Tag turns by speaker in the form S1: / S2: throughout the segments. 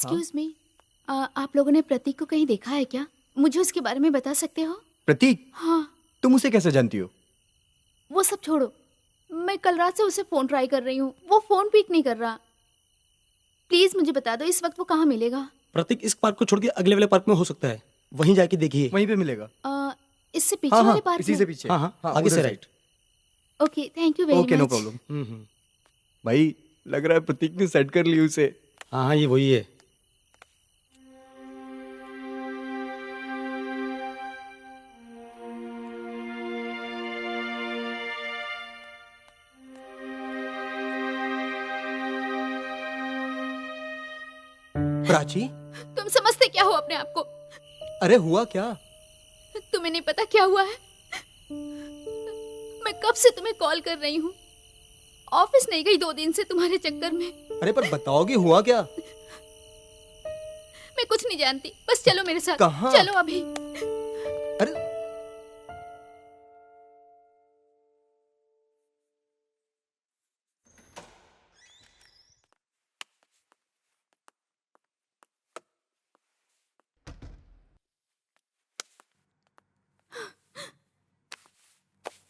S1: हाँ?
S2: Excuse me, आप लोगों ने प्रतीक को कहीं देखा है क्या? मुझे उसके बारे में बता सकते हो?
S1: प्रतीक,
S2: हाँ,
S1: तुम उसे कैसे जानती हो?
S2: वो सब छोड़ो। मैं कल रात से उसे फोन ट्राई कर रही हूँ, वो फोन पिक नहीं कर रहा। प्लीज मुझे बता दो इस वक्त वो कहाँ मिलेगा?
S3: प्रतीक इस पार्क को छोड़ के अगले वाले पार्क में हो सकता है, वहीं जाके देखिए।
S1: वहीं पे मिलेगा।
S2: इससे
S1: हाँ
S2: पीछे वाले
S1: हाँ,
S2: पार्क
S1: इसी
S2: में?
S1: से पीछे।
S3: हाँ हाँ, आगे
S1: उधर
S3: से
S1: side.
S3: Right.
S2: Okay, thank you very
S1: okay, no
S2: much.
S1: Problem. भाई, लग रहा है प्रतीक ने सेट कर ली उसे।
S3: हाँ हाँ, ये वही है।
S1: प्राची,
S2: तुम समझते क्या हो अपने आप को?
S1: अरे हुआ क्या?
S2: तुम्हें नहीं पता क्या हुआ है? मैं कब से तुम्हें कॉल कर रही हूँ। ऑफिस नहीं गई 2 दिन से तुम्हारे चक्कर में।
S1: अरे पर बताओगी हुआ क्या?
S2: मैं कुछ नहीं जानती, बस चलो मेरे साथ।
S1: कहाँ?
S2: चलो अभी।
S1: अरे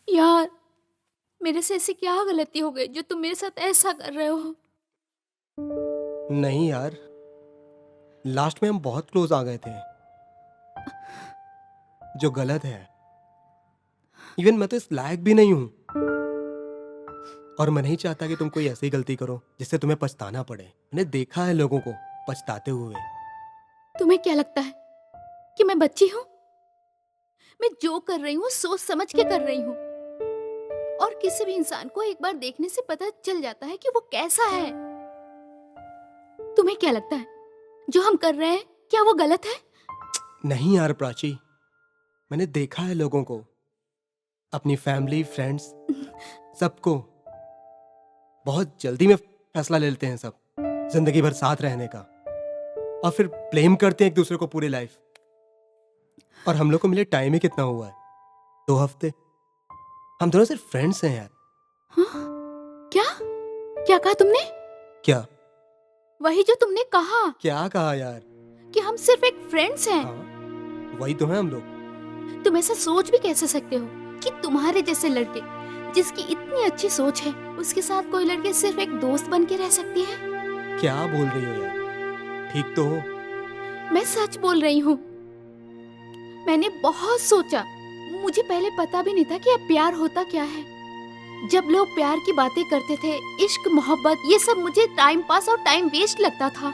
S2: यार, मेरे से ऐसी क्या गलती हो गई जो तुम मेरे साथ ऐसा कर रहे हो?
S1: नहीं यार, लास्ट में हम बहुत क्लोज आ गए थे। जो गलत है, इवन मैं तो इस लायक भी नहीं हूं। और मैं नहीं चाहता कि तुम कोई ऐसी गलती करो जिससे तुम्हें पछताना पड़े। मैंने देखा है लोगों को पछताते हुए।
S2: तुम्हें क्या लगता है कि मैं बच्ची हूँ? मैं जो कर रही हूँ सोच समझ के कर रही हूँ। और किसी भी इंसान को एक बार देखने से पता चल जाता है कि वो कैसा है। तुम्हें क्या लगता है जो हम कर रहे हैं क्या वो गलत है?
S1: नहीं यार प्राची, मैंने देखा है लोगों को, अपनी फैमिली, फ्रेंड्स, सबको बहुत जल्दी में फैसला ले लेते हैं सब, जिंदगी भर साथ रहने का। और फिर ब्लेम करते हैं एक दूसरे को पूरी लाइफ। और हम लोग को मिले टाइम ही कितना हुआ है? 2 हफ्ते। हम दोनों सिर्फ फ्रेंड्स हैं यार।
S2: हाँ? क्या क्या कहा तुमने?
S1: क्या?
S2: वही जो तुमने कहा
S1: क्या कहा यार?
S2: कि हम सिर्फ एक फ्रेंड्स हैं।
S1: हाँ, वही तो है हम लोग।
S2: तुम ऐसा सोच भी कैसे सकते हो कि तुम्हारे जैसे लड़के जिसकी इतनी अच्छी सोच है उसके साथ कोई लड़के सिर्फ एक दोस्त बन के रह सकती है?
S1: क्या बोल रही हो यार? ठीक तो हो?
S2: मैं सच बोल रही हूँ। मैंने बहुत सोचा। मुझे पहले पता भी नहीं था कि अब प्यार होता क्या है। जब लोग प्यार की बातें करते थे, इश्क, मोहब्बत, ये सब मुझे टाइम पास और टाइम वेस्ट लगता था।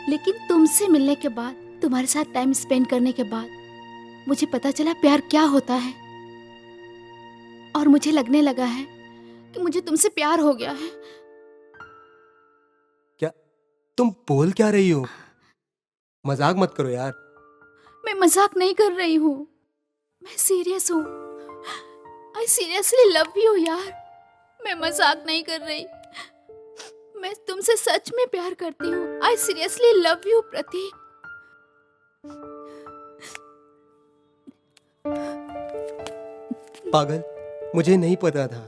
S2: लेकिन तुमसे मिलने के बाद, तुम्हारे साथ टाइम स्पेंड करने के बाद मुझे पता चला प्यार क्या होता है। और मुझे लगने लगा है कि मुझे तुमसे प्यार हो गया है।
S1: क्या तुम बोल क्या रही हो? मजाक मत करो यार।
S2: मैं मजाक नहीं कर रही हूँ, मैं सीरियस हूँ। आई सीरियसली लव यू यार। मैं मजाक नहीं कर रही। मैं तुमसे सच में प्यार करती हूँ। आई सीरियसली लव यू प्रतीक।
S1: पागल, मुझे नहीं पता था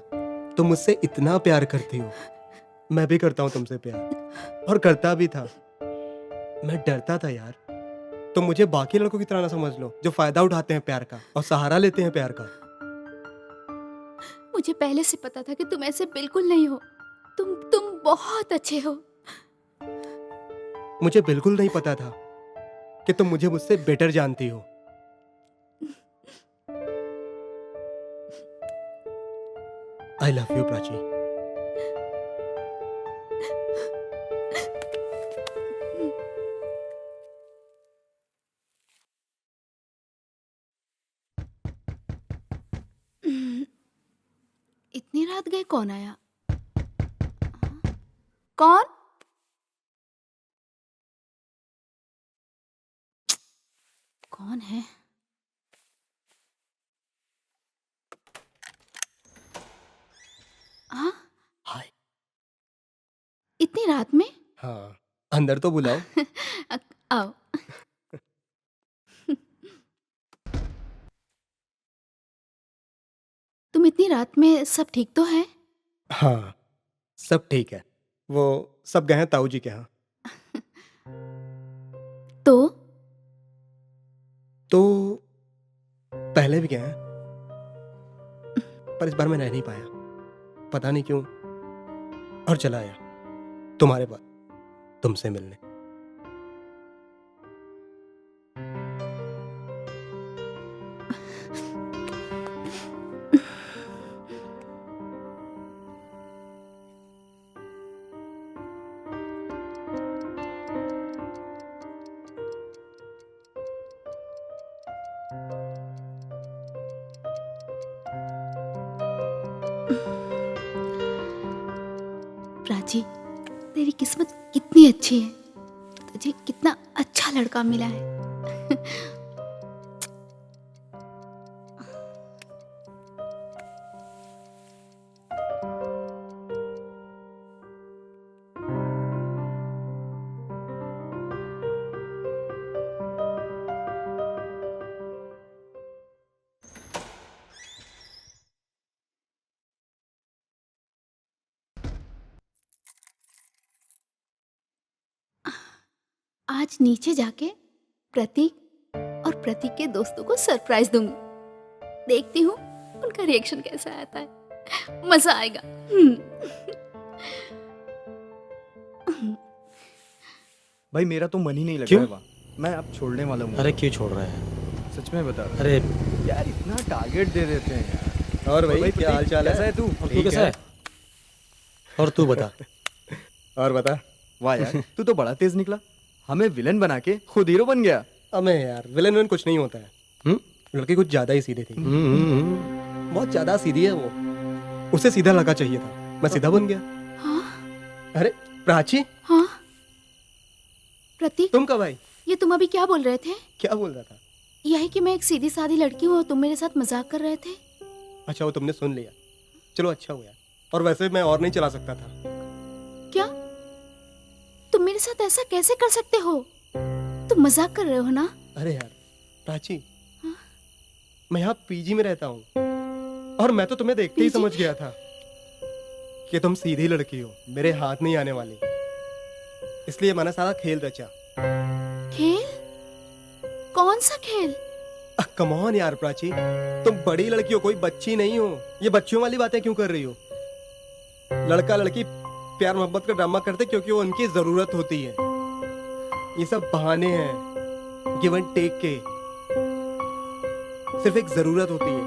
S1: तुम मुझसे इतना प्यार करती हो। मैं भी करता हूँ तुमसे प्यार, और करता भी था। मैं डरता था यार, तुम मुझे बाकी लड़कों की तरह ना समझ लो जो फायदा उठाते हैं प्यार का और सहारा लेते हैं प्यार का।
S2: मुझे पहले से पता था कि तुम ऐसे बिल्कुल नहीं हो। तुम बहुत अच्छे हो।
S1: मुझे बिल्कुल नहीं पता था कि तुम मुझे मुझसे बेटर जानती हो। I love you Prachi.
S2: इतनी रात गए कौन आया? कौन? कौन है? हाँ,
S1: हाय।
S2: इतनी रात में?
S1: हाँ, अंदर तो बुलाओ।
S2: आओ। तुम इतनी रात में, सब ठीक तो है?
S1: हाँ, सब ठीक है। वो सब गए हैं ताऊ जी के यहाँ। पहले भी गए हैं, पर इस बार मैं रह नहीं पाया, पता नहीं क्यों, और चला आया तुम्हारे पास तुमसे मिलने।
S2: प्राची, तेरी किस्मत कितनी अच्छी है, तुझे कितना अच्छा लड़का मिला है। आज नीचे जाके प्रतीक और प्रतीक के दोस्तों को सरप्राइज दूंगी। देखती हूँ उनका रिएक्शन कैसा आता है, मजा आएगा।
S4: भाई मेरा तो मन ही नहीं लग
S3: क्यों?
S4: रहा है वहाँ। मैं अब छोड़ने वाला हूँ।
S3: अरे क्यों छोड़ रहा है?
S4: सच में बता रहा
S3: अरे
S4: यार, इतना टारगेट दे देते हैं यार।
S1: और भाई
S4: प्रतीक,
S1: क्या हाल चाल
S4: कैसा
S1: है?
S4: है तू?
S3: और तू
S1: ठीक
S3: कैसा है? और तू बता।
S1: और बता।
S4: वाह यार, तू तो बड़ा तेज निकला। हमें विलन बना के खुद हीरो बन गया।
S1: अबे यार, विलन विलन कुछ नहीं होता है,
S3: हम्म?
S1: लड़की कुछ ज्यादा ही सीधी थी, बहुत ज्यादा सीधी है वो, उसे सीधा लड़का चाहिए था, मैं सीधा बन गया।
S2: हाँ
S1: अरे प्राची,
S2: हाँ प्रतीक,
S1: तुम कब आई?
S2: ये तुम अभी क्या बोल रहे थे?
S1: क्या बोल रहा था?
S2: यही कि मैं एक सीधी सादी लड़की हूँ और तुम मेरे साथ मजाक कर रहे थे।
S1: अच्छा, वो तुमने सुन लिया, चलो अच्छा हुआ। और वैसे मैं और नहीं चला सकता था।
S2: क्या तुम मेरे साथ ऐसा कैसे कर सकते हो? तुम मजाक कर रहे हो ना?
S1: अरे यार प्राची,
S2: हाँ?
S1: मैं यहाँ पीजी में रहता हूँ, और मैं तो तुम्हें देखते ही
S2: पीजी
S1: समझ गया था कि तुम सीधी लड़की हो, मेरे हाथ नहीं आने वाली, इसलिए मैंने सारा खेल रचा।
S2: खेल? कौन सा खेल?
S1: कम ऑन यार प्राची, तुम बड़ी लड़की हो, कोई बच्ची नहीं हो, ये बच्चियों वाली बातें क्यों कर रही हो? लड़का लड़की प्यार मोहब्बत का ड्रामा करते क्योंकि वो उनकी जरूरत होती है, ये सब बहाने हैं, गिव एंड टेक के, सिर्फ एक जरूरत होती है।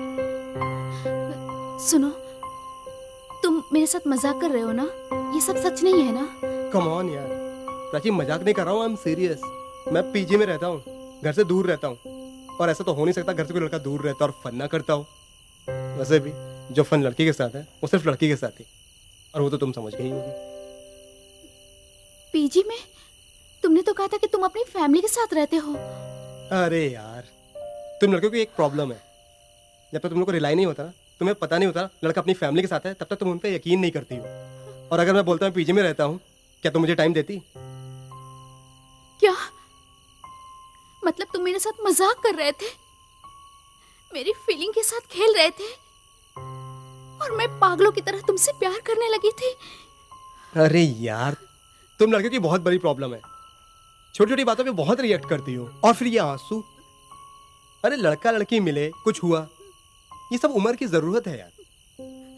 S2: सुनो, तुम मेरे साथ मजाक कर रहे हो ना? ये सब सच नहीं है ना?
S1: कम ऑन यार प्राची, मजाक नहीं कर रहा हूँ, आई एम सीरियस। मैं पीजी में रहता हूँ, घर से दूर रहता हूँ, और ऐसा तो हो नहीं सकता घर से कोई लड़का दूर रहता और फन ना करता हो। वैसे भी जो फन लड़की के साथ है वो सिर्फ लड़की के साथ ही, और वो तो तुम समझ गई होगी।
S2: पीजी में? तुमने तो कहा था कि तुम अपनी फैमिली के साथ रहते हो।
S1: अरे यार, तुम लड़कियों की एक प्रॉब्लम है, जब तक तुम लोग को रिलाई नहीं होता ना, तुम्हें पता नहीं होता लड़का अपनी फैमिली के साथ है, तब तक तुम उन पर यकीन नहीं करती हो। और अगर मैं बोलता हूँ पीजी में रहता हूँ, क्या तुम मुझे टाइम देती?
S2: क्या मतलब तुम मेरे साथ मजाक कर रहे थे, मेरी फीलिंग के साथ खेल रहे थे, और मैं पागलों की तरह तुमसे प्यार करने लगी थी?
S1: अरे यार, तुम लड़कियों की बहुत बड़ी प्रॉब्लम है, छोटी छोटी बातों पे बहुत रिएक्ट करती हो, और फिर ये आंसू। अरे लड़का लड़की मिले, कुछ हुआ, ये सब उम्र की जरूरत है यार,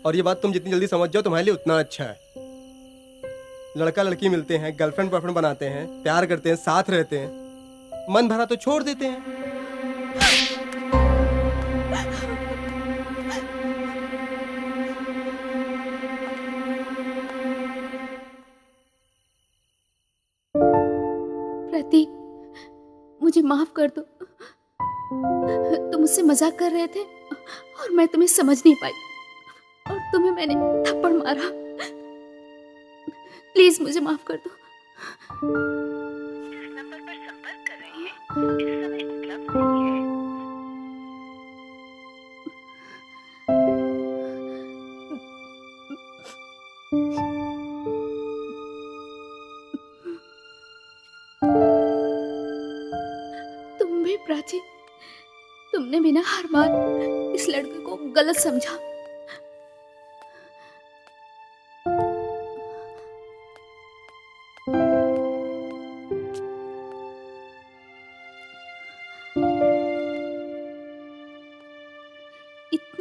S1: और ये बात तुम जितनी जल्दी समझ जाओ तुम्हारे लिए उतना अच्छा है। लड़का लड़की मिलते हैं, गर्लफ्रेंड बॉयफ्रेंड बनाते हैं, प्यार करते हैं, साथ रहते हैं, मन भरा तो छोड़ देते हैं।
S2: प्रतीक, मुझे माफ कर दो, तुम मुझसे मजाक कर रहे थे और मैं तुम्हें समझ नहीं पाई, और तुम्हें मैंने थप्पड़ मारा। प्लीज मुझे माफ कर दो।
S5: जिस नंबर पर संपर्क कर रहे हैं इस समय उपलब्ध नहीं है।
S2: तुम भी प्राची, तुमने बिना हर बार इस लड़के को गलत समझा।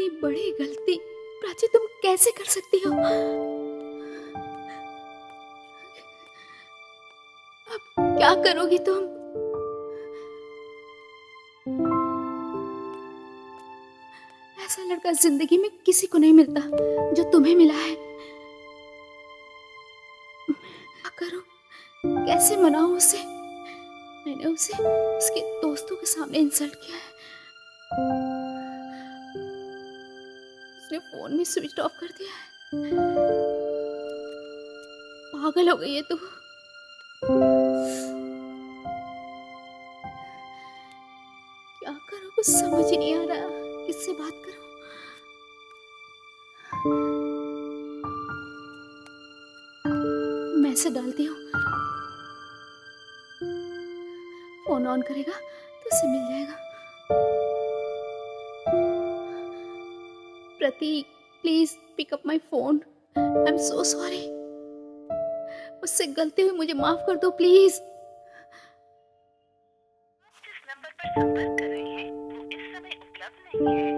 S2: इतनी बड़ी गलती प्राची तुम कैसे कर सकती हो? अब क्या करोगी तुम? ऐसा लड़का जिंदगी में किसी को नहीं मिलता जो तुम्हें मिला है। क्या करूं? कैसे मनाऊं उसे? मैंने उसे उसके दोस्तों के सामने इंसल्ट किया है। उसने फोन भी स्विच ऑफ कर दिया है। पागल हो गई है तू। क्या करूं कुछ समझ ही नहीं आ रहा। किससे बात करूं? मैसेज डालती हूँ, फोन ऑन करेगा तो उसे मिल जाएगा। Prateek, please pick up my phone. I am so sorry. मुझसे गलती हुई, मुझे माफ कर दो प्लीज।
S5: जिस नंबर पर संपर्क कर रहे हैं वो इस समय उपलब्ध नहीं है।